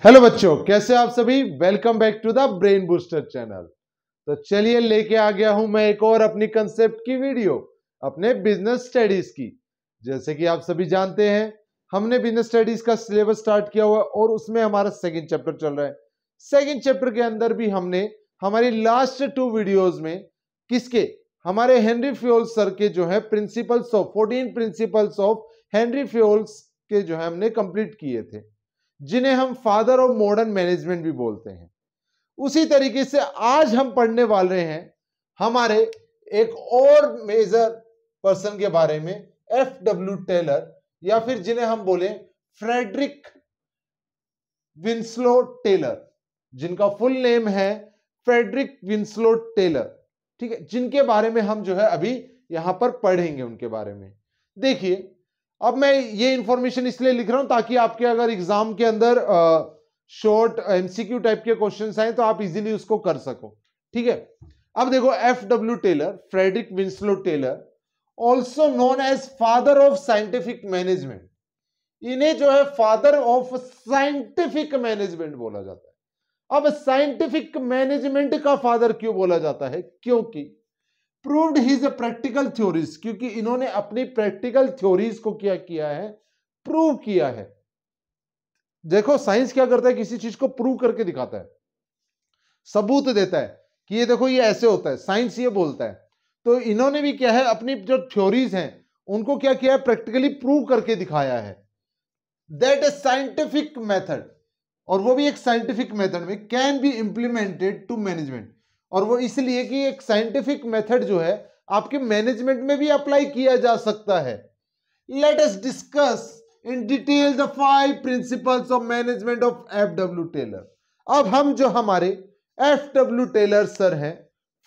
Hello बच्चों, कैसे आप सभी। Welcome back to the brain booster channel. तो चलिए लेके आ गया हूं मैं एक और अपनी कंसेप्ट की वीडियो अपने बिजनेस स्टडीज की। जैसे कि आप सभी जानते हैं, हमने बिजनेस स्टडीज का सिलेबस स्टार्ट किया हुआ और उसमें हमारा सेकंड चैप्टर चल रहा है। सेकंड चैप्टर के अंदर भी हमने हमारी लास्ट 2 वीडियोज में किसके, हमारे हेनरी फ्योल्स सर के जो है principles of 14 principles of Henry Fayol's के जो है हमने कंप्लीट किए थे, जिन्हें हम फादर ऑफ मॉडर्न मैनेजमेंट भी बोलते हैं। उसी तरीके से आज हम पढ़ने वाले हैं हमारे एक और मेजर पर्सन के बारे में, एफ.डब्ल्यू. टेलर, या फिर जिन्हें हम बोले फ्रेडरिक विंस्लो टेलर, जिनका फुल नेम है फ्रेडरिक विंस्लो टेलर। ठीक है, जिनके बारे में हम जो है अभी यहां पर पढ़ेंगे उनके बारे में। देखिए, अब मैं ये इंफॉर्मेशन इसलिए लिख रहा हूं ताकि आपके अगर एग्जाम के अंदर शॉर्ट एमसीक्यू टाइप के क्वेश्चंस आए तो आप इजीली उसको कर सको। ठीक है, अब देखो, F W. Taylor, Frederick Winslow Taylor, also known as father of scientific management, इन्हें जो है फादर ऑफ साइंटिफिक मैनेजमेंट बोला जाता है। अब साइंटिफिक मैनेजमेंट का फादर क्यों बोला जाता है? क्योंकि प्रूव्ड हिज प्रैक्टिकल थ्योरीज, क्योंकि इन्होंने अपनी प्रैक्टिकल थ्योरीज को क्या किया है, प्रूव किया है। देखो, साइंस क्या करता है, किसी चीज को प्रूव करके दिखाता है, सबूत देता है कि ये देखो ये ऐसे होता है, साइंस ये बोलता है। तो इन्होंने भी क्या है, अपनी जो थ्योरीज हैं उनको क्या किया है, प्रैक्टिकली प्रूव करके दिखाया है। दैट इज साइंटिफिक मेथड, और वो भी एक साइंटिफिक मेथड में can be implemented to management, और वो इसलिए कि एक साइंटिफिक मेथड जो है आपके मैनेजमेंट में भी अप्लाई किया जा सकता है। Let us discuss in detail the 5 principles of management of F W. Taylor. अब हम जो हमारे एफ.डब्ल्यू. टेलर सर हैं,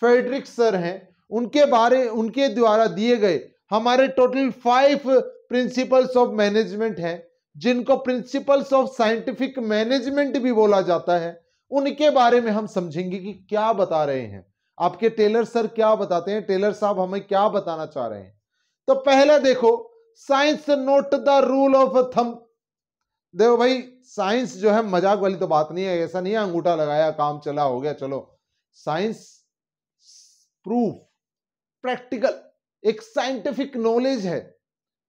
फ्रेडरिक सर हैं, उनके द्वारा दिए गए हमारे टोटल 5 प्रिंसिपल्स ऑफ मैनेजमेंट हैं, जिनको प्रिंसिपल्स ऑफ साइंटिफिक मैनेजमेंट भी बोला जाता है। उनके बारे में हम समझेंगे कि क्या बता रहे हैं आपके टेलर सर, क्या बताते हैं, टेलर साहब हमें क्या बताना चाह रहे हैं। तो पहला देखो, science note the rule of thumb. देखो भाई, साइंस जो है मजाक वाली तो बात नहीं है, ऐसा नहीं है अंगूठा लगाया काम चला हो गया चलो। साइंस प्रूफ, प्रैक्टिकल, एक साइंटिफिक नॉलेज है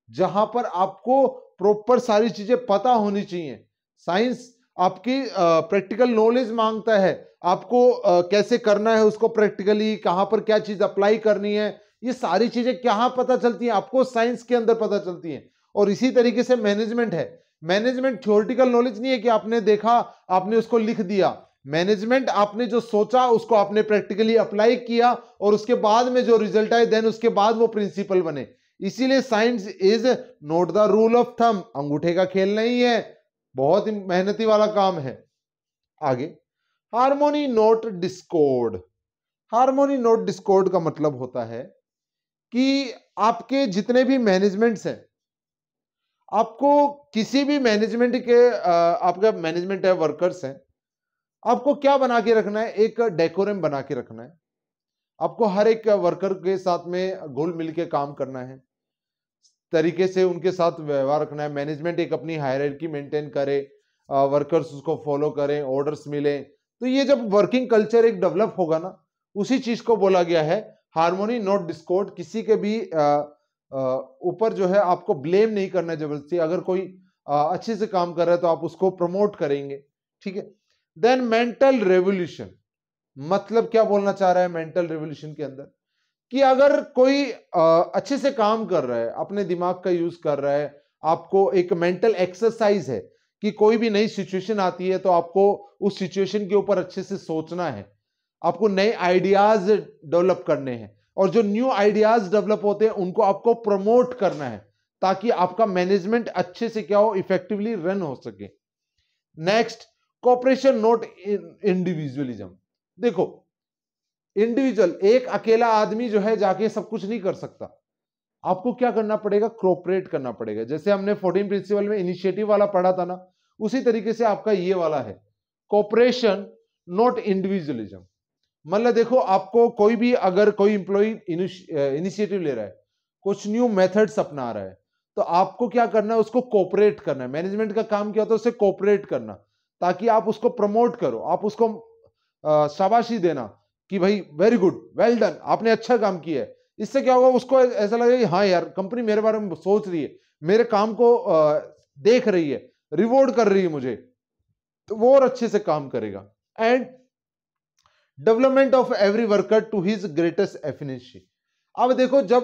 जहां पर आपको प्रॉपर सारी चीजें पता होनी चाहिए। साइंस आपकी प्रैक्टिकल नॉलेज मांगता है, आपको कैसे करना है उसको प्रैक्टिकली, कहां पर क्या चीज अप्लाई करनी है, ये सारी चीजें कहां पता चलती हैं, आपको साइंस के अंदर पता चलती हैं। और इसी तरीके से मैनेजमेंट है। मैनेजमेंट थ्योरेटिकल नॉलेज नहीं है कि आपने देखा आपने उसको लिख दिया। मैनेजमेंट आपने जो सोचा उसको आपने प्रैक्टिकली अप्लाई किया और उसके बाद में जो रिजल्ट आए देन उसके बाद वो प्रिंसिपल बने। इसीलिए science is not the rule of thumb, अंगूठे का खेल नहीं है, बहुत ही मेहनती वाला काम है। आगे, harmony note Discord. Harmony note Discord का मतलब होता है कि आपके जितने भी मैनेजमेंट्स हैं, आपको किसी भी मैनेजमेंट के आपका मैनेजमेंट है, वर्कर्स हैं, आपको क्या बना के रखना है, एक डेकोरम बना के रखना है। आपको हर एक वर्कर के साथ में घुल मिल के काम करना है, तरीके से उनके साथ व्यवहार रखना है। मैनेजमेंट एक अपनी हायरार्की मेंटेन करे, वर्कर्स उसको फॉलो करें, ऑर्डर्स मिले। तो ये जब वर्किंग कल्चर एक डेवलप होगा ना, उसी चीज को बोला गया है हार्मोनी नॉट डिस्कॉर्ड। किसी के भी ऊपर जो है आपको ब्लेम नहीं करना है जबरदस्ती। अगर कोई अच्छे से काम कर रहा है तो आप उसको प्रमोट करेंगे। ठीक है, देन मेंटल रेवोल्यूशन, मतलब क्या बोलना चाह रहा है मेंटल रेवोल्यूशन के अंदर, कि अगर कोई अच्छे से काम कर रहा है, अपने दिमाग का यूज कर रहा है, आपको एक मेंटल एक्सरसाइज है कि कोई भी नई सिचुएशन आती है तो आपको उस सिचुएशन के ऊपर अच्छे से सोचना है, आपको नए आइडियाज डेवलप करने हैं, और जो न्यू आइडियाज डेवलप होते हैं उनको आपको प्रमोट करना है ताकि आपका मैनेजमेंट अच्छे से क्या हो, इफेक्टिवली रन हो सके। Next, cooperation not individualism. देखो, इंडिविजुअल, एक अकेला आदमी जो है जाके सब कुछ नहीं कर सकता, आपको क्या करना पड़ेगा, कोऑपरेट करना पड़ेगा। जैसे हमने 14 प्रिंसिपल में इनिशिएटिव वाला पढ़ा था ना, उसी तरीके से आपका ये वाला है, कोऑपरेशन नॉट इंडिविजुअलिज्म। मतलब देखो, आपको कोई भी अगर कोई इंप्लॉई इनिशिएटिव ले रहा है, कुछ न्यू मेथड्स अपना रहा है, तो आपको क्या करना है, उसको कोऑपरेट करना है। मैनेजमेंट का काम क्या होता है, उसे कोऑपरेट करना, ताकि आप उसको प्रमोट करो, आप उसको शाबाशी देना कि भाई वेरी गुड, वेल डन, आपने अच्छा काम किया है। इससे क्या होगा, उसको ऐसा लगेगा कि हाँ यार कंपनी मेरे बारे में सोच रही है, मेरे काम को देख रही है, रिवॉर्ड कर रही है मुझे, तो वो और अच्छे से काम करेगा। And development of every worker to his greatest efficiency. अब देखो, जब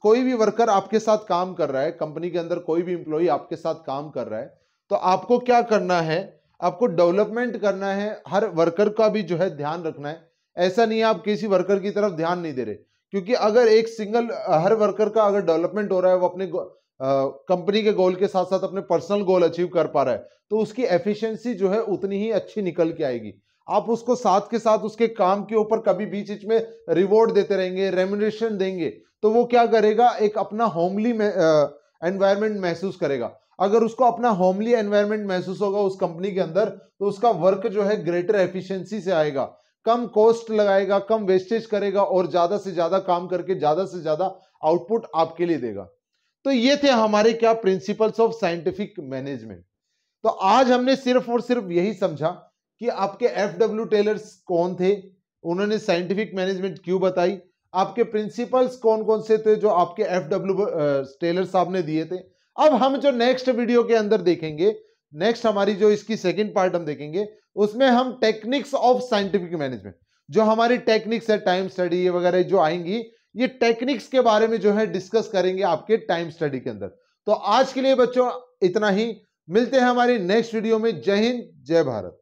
कोई भी वर्कर आपके साथ काम कर रहा है, कंपनी के अंदर कोई भी इंप्लॉई आपके साथ काम कर रहा है, तो आपको क्या करना है, आपको डेवलपमेंट करना है, हर वर्कर का भी जो है ध्यान रखना है। ऐसा नहीं है आप किसी वर्कर की तरफ ध्यान नहीं दे रहे, क्योंकि अगर एक सिंगल हर वर्कर का अगर डेवलपमेंट हो रहा है, वो अपने कंपनी के गोल के साथ साथ अपने पर्सनल गोल अचीव कर पा रहा है, तो उसकी एफिशिएंसी जो है उतनी ही अच्छी निकल के आएगी। आप उसको साथ के साथ उसके काम के ऊपर कभी बीच बीच में रिवॉर्ड देते रहेंगे, रेम्युनरेशन देंगे, तो वो क्या करेगा, एक अपना होमली एनवायरनमेंट महसूस करेगा। अगर उसको अपना होमली एनवायरनमेंट महसूस होगा उस कंपनी के अंदर, तो उसका वर्क जो है ग्रेटर एफिशिएंसी से आएगा, कम कॉस्ट लगाएगा, कम वेस्टेज करेगा और ज्यादा से ज्यादा काम करके ज्यादा से ज्यादा आउटपुट आपके लिए देगा। तो ये थे हमारे क्या प्रिंसिपल्स ऑफ साइंटिफिक मैनेजमेंट। तो आज हमने सिर्फ और सिर्फ यही समझा कि आपके एफडब्ल्यू टेलर्स कौन थे, उन्होंने साइंटिफिक मैनेजमेंट क्यों बताई, आपके प्रिंसिपल्स कौन कौन से थे जो आपके एफडब्ल्यू टेलर साहब ने दिए थे। अब हम जो नेक्स्ट वीडियो के अंदर देखेंगे, नेक्स्ट हमारी जो इसकी सेकंड पार्ट हम देखेंगे, उसमें हम टेक्निक्स ऑफ साइंटिफिक मैनेजमेंट, जो हमारी टेक्निक्स है, टाइम स्टडी वगैरह जो आएंगी, ये टेक्निक्स के बारे में जो है डिस्कस करेंगे आपके टाइम स्टडी के अंदर। तो आज के लिए बच्चों इतना ही, मिलते हैं हमारी नेक्स्ट वीडियो में। जय हिंद, जय भारत।